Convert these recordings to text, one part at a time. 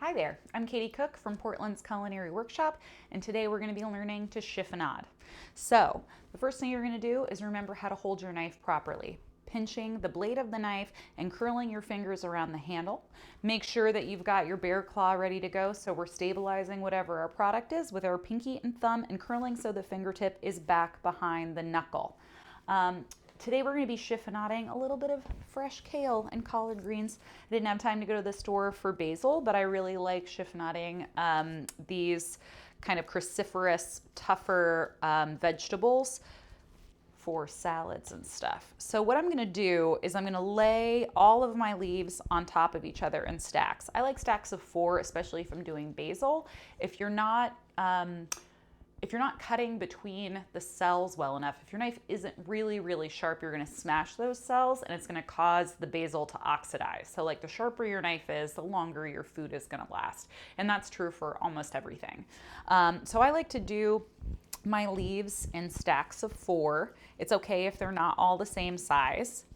Hi there, I'm Katie Cook from Portland's Culinary Workshop, and today we're going to be learning to chiffonade. So, the first thing you're going to do is remember how to hold your knife properly. Pinching the blade of the knife and curling your fingers around the handle. Make sure that you've got your bear claw ready to go, so we're stabilizing whatever our product is with our pinky and thumb and curling so the fingertip is back behind the knuckle. Today we're going to be chiffonading a little bit of fresh kale and collard greens. I didn't have time to go to the store for basil, but I really like chiffonading these kind of cruciferous, tougher vegetables for salads and stuff. So what I'm going to do is I'm going to lay all of my leaves on top of each other in stacks. I like stacks of 4, especially if I'm doing basil. If you're not cutting between the cells well enough, if your knife isn't really sharp, you're going to smash those cells and it's going to cause the basil to oxidize. So like the sharper your knife is, the longer your food is going to last. And that's true for almost everything. So I like to do my leaves in stacks of 4. It's okay if they're not all the same size.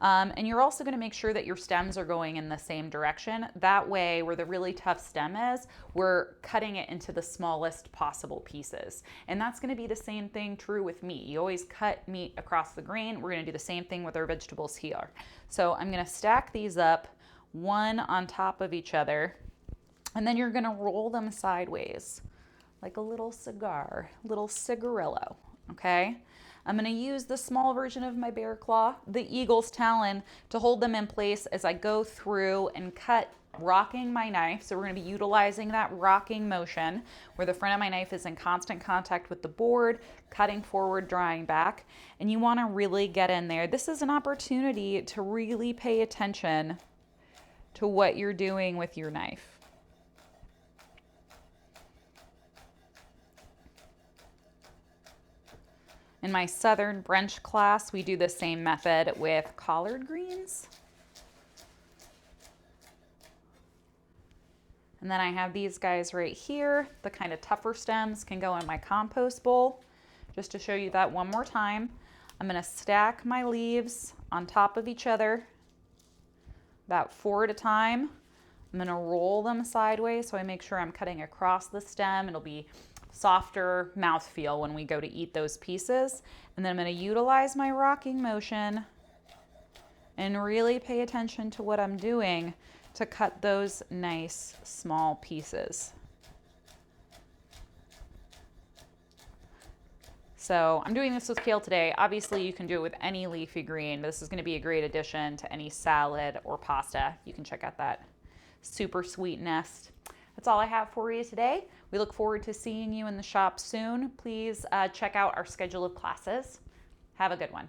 And you're also going to make sure that your stems are going in the same direction. That way, where the really tough stem is, we're cutting it into the smallest possible pieces. And that's going to be the same thing true with meat. You always cut meat across the grain. We're going to do the same thing with our vegetables here. So I'm going to stack these up, one on top of each other, and then you're going to roll them sideways like a little cigar, little cigarillo, okay? I'm going to use the small version of my bear claw, the eagle's talon, to hold them in place as I go through and cut, rocking my knife. So we're going to be utilizing that rocking motion where the front of my knife is in constant contact with the board, cutting forward, drawing back. And you want to really get in there. This is an opportunity to really pay attention to what you're doing with your knife. In my Southern brunch class, we do the same method with collard greens. And then I have these guys right here. The kind of tougher stems can go in my compost bowl. Just to show you that one more time, I'm going to stack my leaves on top of each other, about 4 at a time. I'm going to roll them sideways so I make sure I'm cutting across the stem. It'll be softer mouthfeel when we go to eat those pieces. And then I'm going to utilize my rocking motion and really pay attention to what I'm doing to cut those nice small pieces. So I'm doing this with kale today. Obviously you can do it with any leafy green, but this is going to be a great addition to any salad or pasta. You can check out that super sweet nest. That's all I have for you today. We look forward to seeing you in the shop soon. Please check out our schedule of classes. Have a good one.